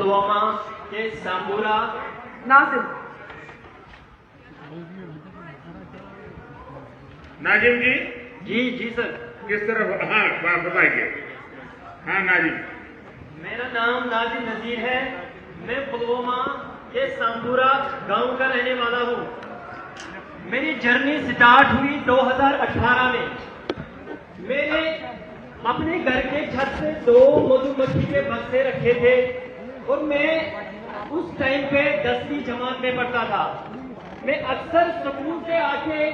पुलवामा के सांबूरा। नाजिम नाजिम जी जी सर। किस तरफ? हाँ बताइए। हाँ नाजिम, मेरा नाम नाजिम नजीर है। मैं पुलवामा के सांबूरा गांव का रहने वाला हूँ। मेरी जर्नी स्टार्ट हुई 2018 में। मैंने अपने घर के छत पे 2 मधुमक्खी के बक्से रखे थे और मैं उस टाइम पे 10वीं जमात में पढ़ता था। मैं अक्सर स्कूल से आके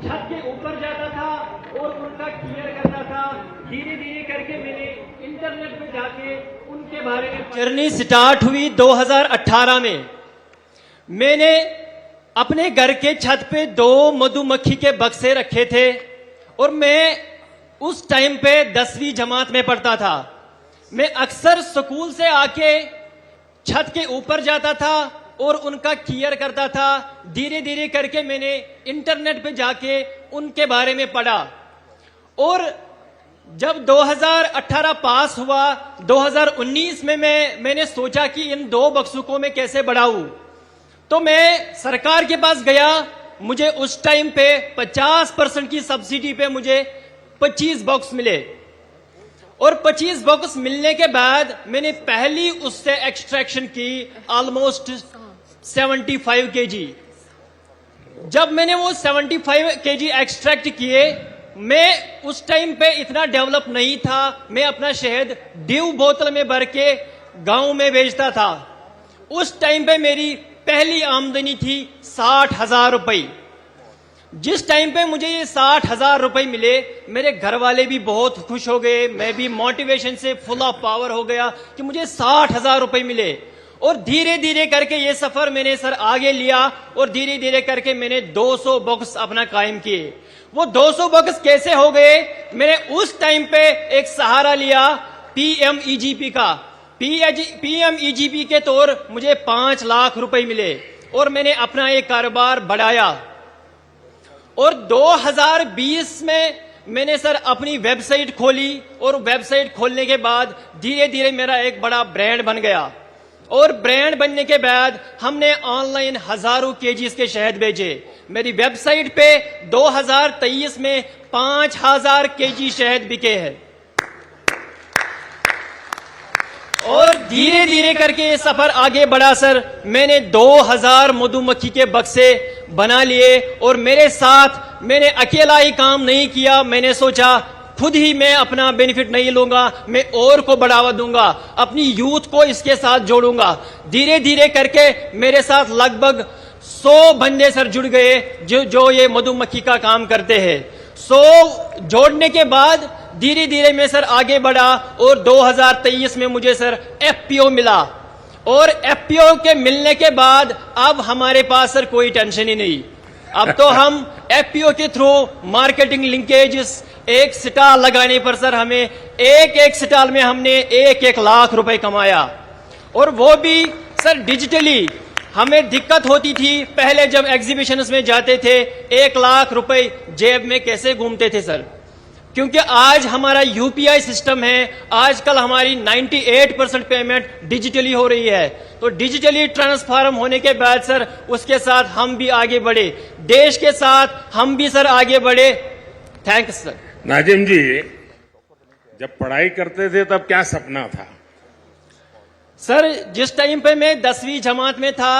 छत के ऊपर जाता था और उनका केयर करता था। धीरे धीरे करके मैंने इंटरनेट पे जाके उनके बारे में जर्नी स्टार्ट हुई 2018 में। मैंने अपने घर के छत पे 2 मधुमक्खी के बक्से रखे थे और मैं उस टाइम पे 10वीं जमात में पढ़ता था। मैं अक्सर स्कूल से आके छत के ऊपर जाता था और उनका केयर करता था। धीरे धीरे करके मैंने इंटरनेट पे जाके उनके बारे में पढ़ा और जब 2018 पास हुआ, 2019 में मैंने सोचा कि इन 2 बक्सों को मैं कैसे बढ़ाऊं। तो मैं सरकार के पास गया। मुझे उस टाइम पे 50% की सब्सिडी पे मुझे 25 बॉक्स मिले और 25 बॉक्स मिलने के बाद मैंने पहली उससे एक्सट्रैक्शन की ऑलमोस्ट 75 केजी। जब मैंने वो 75 केजी एक्सट्रैक्ट किए, मैं उस टाइम पे इतना डेवलप नहीं था। मैं अपना शहद ड्यू बोतल में भर के गांव में बेचता था। उस टाइम पे मेरी पहली आमदनी थी 60,000 रुपए। जिस टाइम पे मुझे ये 60,000 रुपए मिले, मेरे घर वाले भी बहुत खुश हो गए। मैं भी मोटिवेशन से फुल ऑफ पावर हो गया कि मुझे 60,000 रुपए मिले। और धीरे धीरे करके ये सफर मैंने सर आगे लिया और धीरे धीरे करके मैंने 200 बॉक्स अपना कायम किए। वो 200 बॉक्स कैसे हो गए? मैंने उस टाइम पे एक सहारा लिया PMEGP का। PMEGP के तौर मुझे 5 लाख रुपए मिले और मैंने अपना एक कारोबार बढ़ाया। और 2020 में मैंने सर अपनी वेबसाइट खोली और वेबसाइट खोलने के बाद धीरे धीरे मेरा एक बड़ा ब्रांड बन गया। और ब्रांड बनने के बाद हमने ऑनलाइन हजारों केजीज के शहद बेचे। मेरी वेबसाइट पे 2023 में 5,000 केजी शहद बिके हैं। और धीरे धीरे करके ये सफर आगे बढ़ा सर। मैंने 2000 मधुमक्खी के बक्से बना लिए और मेरे साथ मैंने अकेला ही काम नहीं किया। मैंने सोचा खुद ही मैं अपना बेनिफिट नहीं लूंगा, मैं और को बढ़ावा दूंगा, अपनी यूथ को इसके साथ जोड़ूंगा। धीरे धीरे करके मेरे साथ लगभग 100 बंदे सर जुड़ गए जो ये मधुमक्खी का काम करते हैं। 100 जोड़ने के बाद धीरे धीरे मैं सर आगे बढ़ा और 2023 में मुझे सर FPO मिला। और FPO के मिलने के बाद अब हमारे पास सर कोई टेंशन ही नहीं। अब तो हम FPO के थ्रू मार्केटिंग लिंकेजेस, एक स्टॉल लगाने पर सर हमें एक स्टॉल में हमने 1-1 लाख रुपए कमाया। और वो भी सर डिजिटली। हमें दिक्कत होती थी पहले जब एग्जीबिशंस में जाते थे, 1 लाख रुपए जेब में कैसे घूमते थे सर, क्योंकि आज हमारा UPI सिस्टम है। आजकल हमारी 98% पेमेंट डिजिटली हो रही है। तो डिजिटली ट्रांसफॉर्म होने के बाद सर उसके साथ हम भी आगे बढ़े, देश के साथ हम भी सर आगे बढ़े। Thanks sir. नाजिम जी, जब पढ़ाई करते थे तब क्या सपना था? सर जिस टाइम पे मैं 10वीं जमात में था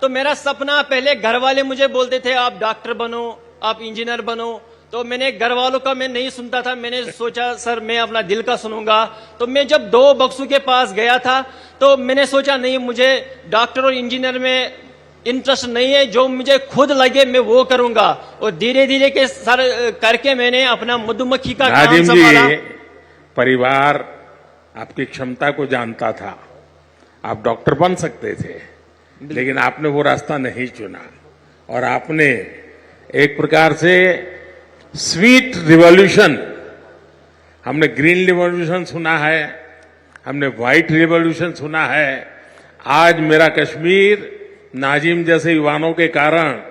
तो मेरा सपना, पहले घर वाले मुझे बोलते थे आप डॉक्टर बनो, आप इंजीनियर बनो। तो मैंने घर वालों का मैं नहीं सुनता था। मैंने सोचा सर मैं अपना दिल का सुनूंगा। तो मैं जब 2 बक्सों के पास गया था तो मैंने सोचा नहीं, मुझे डॉक्टर और इंजीनियर में इंटरेस्ट नहीं है, जो मुझे खुद लगे मैं वो करूंगा। और धीरे धीरे के सर करके मैंने अपना मधुमक्खी का काम संभाला। परिवार आपकी क्षमता को जानता था, आप डॉक्टर बन सकते थे, लेकिन आपने वो रास्ता नहीं चुना और आपने एक प्रकार से स्वीट रिवॉल्यूशन, हमने ग्रीन रिवॉल्यूशन सुना है, हमने व्हाइट रिवॉल्यूशन सुना है। आज मेरा कश्मीर नाजिम जैसे युवाओं के कारण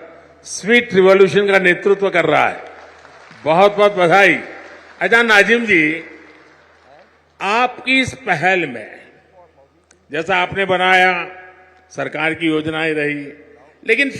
स्वीट रिवॉल्यूशन का नेतृत्व कर रहा है। बहुत बहुत बधाई। अच्छा नाजिम जी, आपकी इस पहल में जैसा आपने बनाया, सरकार की योजनाएं रही, लेकिन